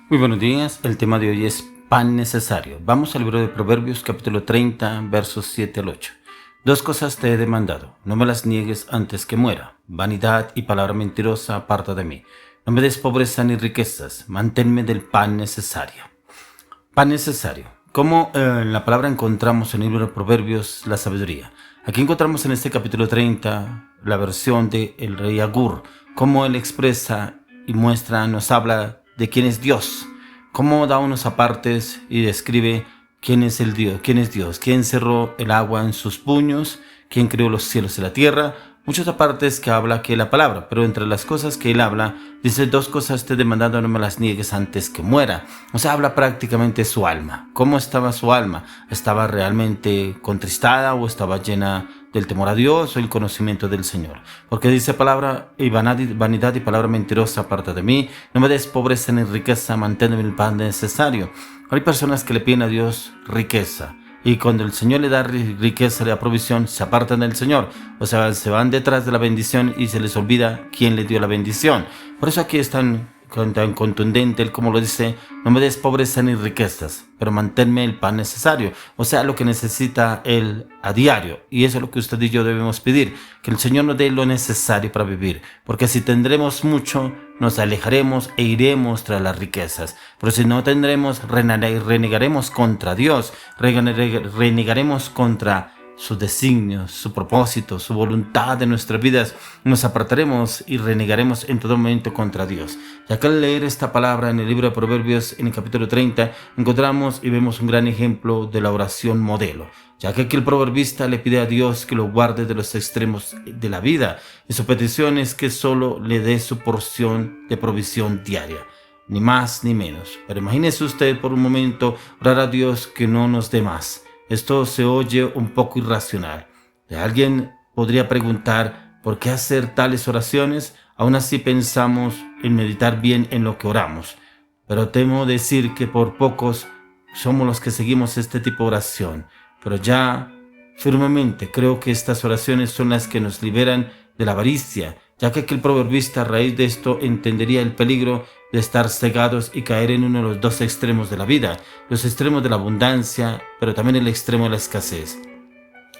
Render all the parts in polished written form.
Muy buenos días, el tema de hoy es pan necesario. Vamos al libro de Proverbios capítulo 30, versos 7 al 8. Dos cosas te he demandado, no me las niegues antes que muera. Vanidad y palabra mentirosa aparta de mí. No me des pobreza ni riquezas, manténme del pan necesario. Pan necesario. ¿Cómo en la palabra encontramos en el libro de Proverbios la sabiduría? Aquí encontramos en este capítulo 30 la versión de el rey Agur, cómo él expresa y muestra, nos habla de quién es Dios, cómo da unos apartes y describe quién es el Dios, quién cerró el agua en sus puños, quién creó los cielos y la tierra, muchas apartes que habla que la palabra, pero entre las cosas que él habla, dice dos cosas te he demandado, no me las niegues antes que muera. O sea, habla prácticamente su alma. ¿Cómo estaba su alma? ¿Estaba realmente contristada o estaba llena del temor a Dios o el conocimiento del Señor? Porque dice palabra y vanidad y palabra mentirosa aparta de mí. No me des pobreza ni riqueza, manténme el pan necesario. Hay personas que le piden a Dios riqueza. Y cuando el Señor le da riqueza, le da provisión, se apartan del Señor. O sea, se van detrás de la bendición y se les olvida quién le dio la bendición. Por eso aquí es tan contundente él como lo dice: no me des pobreza ni riquezas, pero manténme el pan necesario. O sea, lo que necesita él a diario. Y eso es lo que usted y yo debemos pedir, que el Señor nos dé lo necesario para vivir. Porque si tendremos mucho, nos alejaremos e iremos tras las riquezas. Pero si no tendremos, renegaremos contra Dios, renegaremos contra sus designios, su propósito, su voluntad de nuestras vidas. Nos apartaremos y renegaremos en todo momento contra Dios. Ya que al leer esta palabra en el libro de Proverbios, en el capítulo 30, encontramos y vemos un gran ejemplo de la oración modelo. Ya que aquí el proverbista le pide a Dios que lo guarde de los extremos de la vida, y su petición es que solo le dé su porción de provisión diaria, ni más ni menos. Pero imagínese usted por un momento orar a Dios que no nos dé más. Esto se oye un poco irracional. Alguien podría preguntar: ¿por qué hacer tales oraciones? Aún así pensamos en meditar bien en lo que oramos. Pero temo decir que por pocos somos los que seguimos este tipo de oración. Pero ya firmemente creo que estas oraciones son las que nos liberan de la avaricia, ya que aquel proverbista a raíz de esto entendería el peligro de estar cegados y caer en uno de los dos extremos de la vida, los extremos de la abundancia, pero también el extremo de la escasez.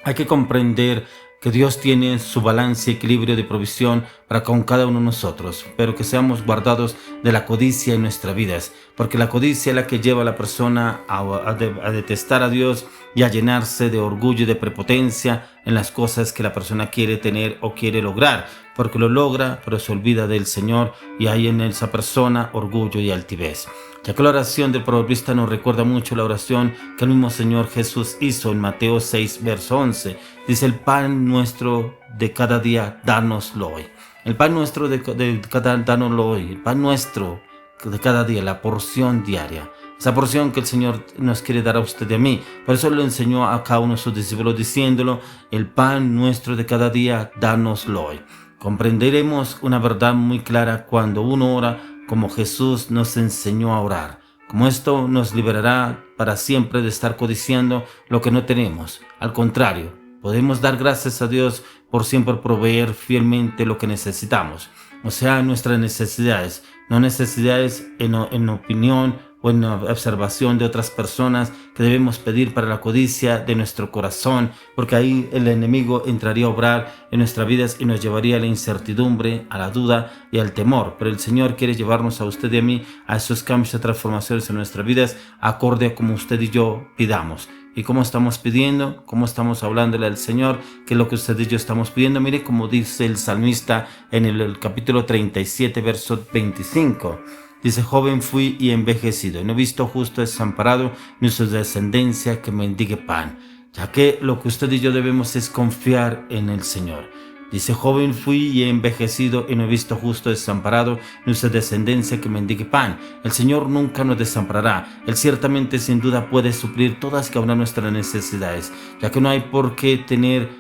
Hay que comprender que Dios tiene su balance y equilibrio de provisión para con cada uno de nosotros, pero que seamos guardados de la codicia en nuestras vidas, porque la codicia es la que lleva a la persona a detestar a Dios y a llenarse de orgullo y de prepotencia en las cosas que la persona quiere tener o quiere lograr, porque lo logra, pero se olvida del Señor, y hay en esa persona orgullo y altivez. Ya que la oración del proverbista nos recuerda mucho la oración que el mismo Señor Jesús hizo en Mateo 6, verso 11. Dice: el pan nuestro de cada día, dánoslo hoy. El pan nuestro de cada día, dánoslo hoy. El pan nuestro de cada día, la porción diaria. Esa porción que el Señor nos quiere dar a usted y a mí. Por eso lo enseñó a cada uno de sus discípulos diciéndolo: el pan nuestro de cada día, dánoslo hoy. Comprenderemos una verdad muy clara cuando uno ora como Jesús nos enseñó a orar. Como esto nos liberará para siempre de estar codiciando lo que no tenemos. Al contrario, podemos dar gracias a Dios por siempre proveer fielmente lo que necesitamos. O sea, nuestras necesidades, no necesidades en opinión o en observación de otras personas que debemos pedir para la codicia de nuestro corazón, porque ahí el enemigo entraría a obrar en nuestras vidas y nos llevaría a la incertidumbre, a la duda y al temor. Pero el Señor quiere llevarnos a usted y a mí a esos cambios y transformaciones en nuestras vidas, acorde a como usted y yo pidamos. ¿Y cómo estamos pidiendo? ¿Cómo estamos hablándole al Señor? ¿Qué es lo que usted y yo estamos pidiendo? Mire como dice el salmista en el capítulo 37, verso 25. Dice: joven fui y envejecido, y no he visto justo desamparado, ni su descendencia que mendigue pan. Ya que lo que usted y yo debemos es confiar en el Señor. Dice: joven fui y he envejecido, y no he visto justo desamparado, ni su descendencia que mendigue pan. El Señor nunca nos desamparará. Él ciertamente, sin duda, puede suplir todas cada una de nuestras necesidades, ya que no hay por qué temer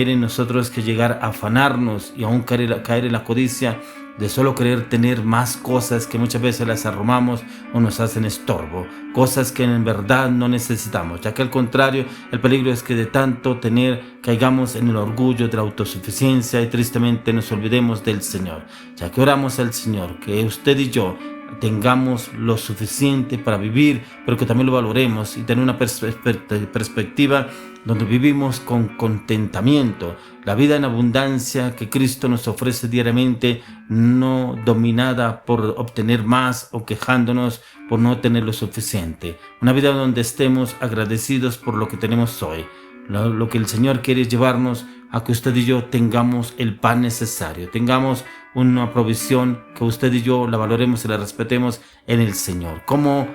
en nosotros que llegar a afanarnos y aún caer en la codicia de solo querer tener más cosas que muchas veces las arrumamos o nos hacen estorbo, cosas que en verdad no necesitamos, ya que al contrario, el peligro es que de tanto tener caigamos en el orgullo de la autosuficiencia y tristemente nos olvidemos del Señor, ya que oramos al Señor, que usted y yo tengamos lo suficiente para vivir, pero que también lo valoremos y tener una perspectiva donde vivimos con contentamiento. La vida en abundancia que Cristo nos ofrece diariamente, no dominada por obtener más o quejándonos por no tener lo suficiente. Una vida donde estemos agradecidos por lo que tenemos hoy. Lo que el Señor quiere es llevarnos a que usted y yo tengamos el pan necesario, tengamos una provisión, que usted y yo la valoremos y la respetemos en el Señor. ¿Cómo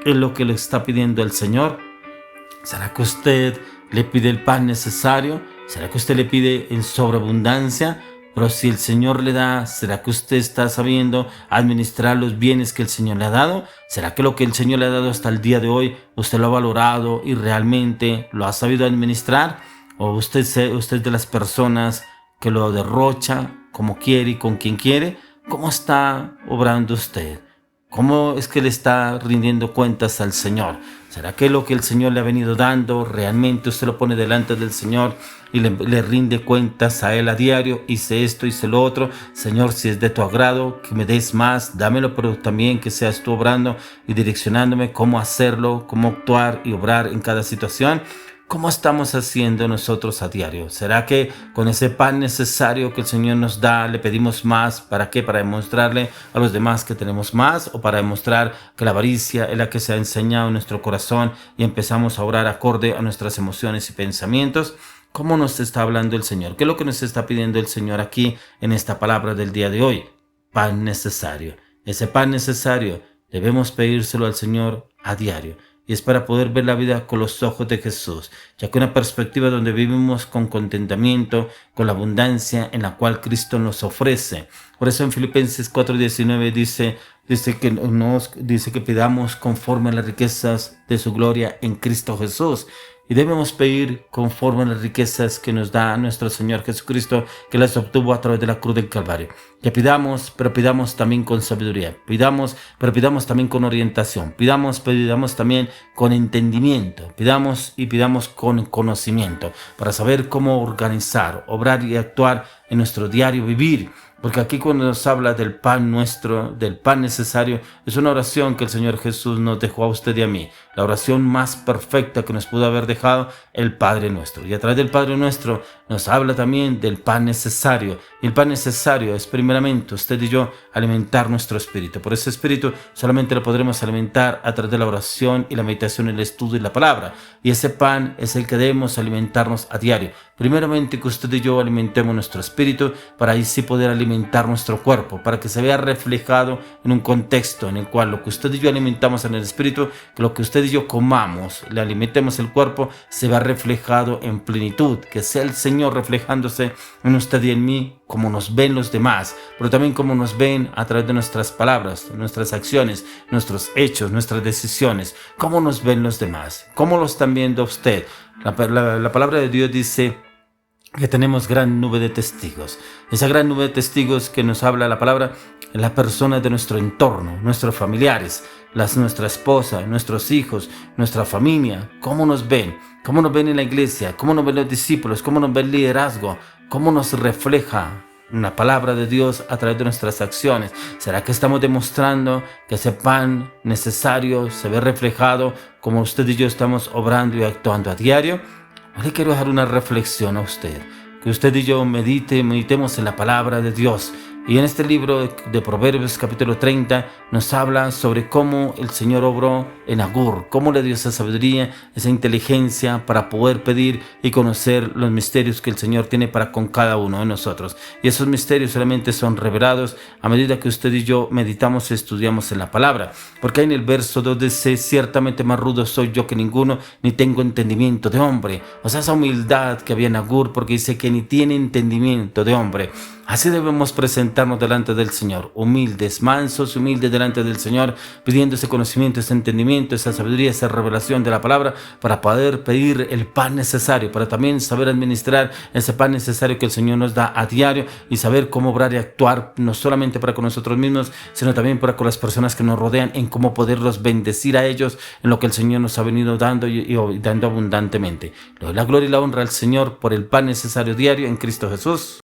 es lo que le está pidiendo el Señor? ¿Será que usted le pide el pan necesario? ¿Será que usted le pide en sobreabundancia? Pero si el Señor le da, ¿será que usted está sabiendo administrar los bienes que el Señor le ha dado? ¿Será que lo que el Señor le ha dado hasta el día de hoy, usted lo ha valorado y realmente lo ha sabido administrar? ¿O usted es de las personas que lo derrocha como quiere y con quien quiere? ¿Cómo está obrando usted? ¿Cómo es que le está rindiendo cuentas al Señor? ¿Será que lo que el Señor le ha venido dando, realmente usted lo pone delante del Señor y le rinde cuentas a Él a diario? Hice esto, hice lo otro. Señor, si es de tu agrado, que me des más, dámelo, pero también que seas tú obrando y direccionándome cómo hacerlo, cómo actuar y obrar en cada situación. ¿Cómo estamos haciendo nosotros a diario? ¿Será que con ese pan necesario que el Señor nos da, le pedimos más? ¿Para qué? ¿Para demostrarle a los demás que tenemos más? ¿O para demostrar que la avaricia es la que se ha enseñado en nuestro corazón y empezamos a orar acorde a nuestras emociones y pensamientos? ¿Cómo nos está hablando el Señor? ¿Qué es lo que nos está pidiendo el Señor aquí en esta palabra del día de hoy? Pan necesario. Ese pan necesario debemos pedírselo al Señor a diario. Y es para poder ver la vida con los ojos de Jesús, ya que una perspectiva donde vivimos con contentamiento, con la abundancia en la cual Cristo nos ofrece. Por eso en Filipenses 4:19 dice que pidamos conforme a las riquezas de su gloria en Cristo Jesús. Y debemos pedir conforme a las riquezas que nos da nuestro Señor Jesucristo, que las obtuvo a través de la cruz del Calvario. Que pidamos, pero pidamos también con sabiduría. Pidamos, pero pidamos también con orientación. Pidamos también con entendimiento. Pidamos con conocimiento para saber cómo organizar, obrar y actuar en nuestro diario vivir. Porque aquí cuando nos habla del pan nuestro, del pan necesario, es una oración que el Señor Jesús nos dejó a usted y a mí. La oración más perfecta que nos pudo haber dejado el Padre Nuestro. Y a través del Padre Nuestro nos habla también del pan necesario. Y el pan necesario es primeramente usted y yo alimentar nuestro espíritu. Por ese espíritu solamente lo podremos alimentar a través de la oración y la meditación, el estudio y la palabra. Y ese pan es el que debemos alimentarnos a diario. Primeramente que usted y yo alimentemos nuestro espíritu para ahí sí poder alimentar nuestro cuerpo, para que se vea reflejado en un contexto en el cual lo que usted y yo alimentamos en el espíritu, que lo que usted y yo comamos, le alimentemos el cuerpo, se vea reflejado en plenitud, que sea el Señor reflejándose en usted y en mí, como nos ven los demás, pero también como nos ven a través de nuestras palabras, nuestras acciones, nuestros hechos, nuestras decisiones, cómo nos ven los demás, cómo lo están viendo a usted. La palabra de Dios dice que tenemos gran nube de testigos. Esa gran nube de testigos que nos habla la palabra, la persona de nuestro entorno, nuestros familiares, nuestra esposa, nuestros hijos, nuestra familia. ¿Cómo nos ven? ¿Cómo nos ven en la iglesia? ¿Cómo nos ven los discípulos? ¿Cómo nos ve el liderazgo? ¿Cómo nos refleja la palabra de Dios a través de nuestras acciones? ¿Será que estamos demostrando que ese pan necesario se ve reflejado como usted y yo estamos obrando y actuando a diario? Le quiero dejar una reflexión a usted, que usted y yo meditemos en la palabra de Dios. Y en este libro de Proverbios capítulo 30 nos habla sobre cómo el Señor obró en Agur, cómo le dio esa sabiduría, esa inteligencia para poder pedir y conocer los misterios que el Señor tiene para con cada uno de nosotros. Y esos misterios solamente son revelados a medida que usted y yo meditamos y estudiamos en la palabra. Porque ahí en el verso 2 dice, ciertamente más rudo soy yo que ninguno, ni tengo entendimiento de hombre. O sea, esa humildad que había en Agur, porque dice que ni tiene entendimiento de hombre. Así debemos presentarnos delante del Señor, humildes, mansos, humildes delante del Señor, pidiendo ese conocimiento, ese entendimiento, esa sabiduría, esa revelación de la palabra para poder pedir el pan necesario, para también saber administrar ese pan necesario que el Señor nos da a diario y saber cómo obrar y actuar, no solamente para con nosotros mismos, sino también para con las personas que nos rodean, en cómo poderlos bendecir a ellos en lo que el Señor nos ha venido dando y dando abundantemente. Le doy la gloria y la honra al Señor por el pan necesario diario en Cristo Jesús.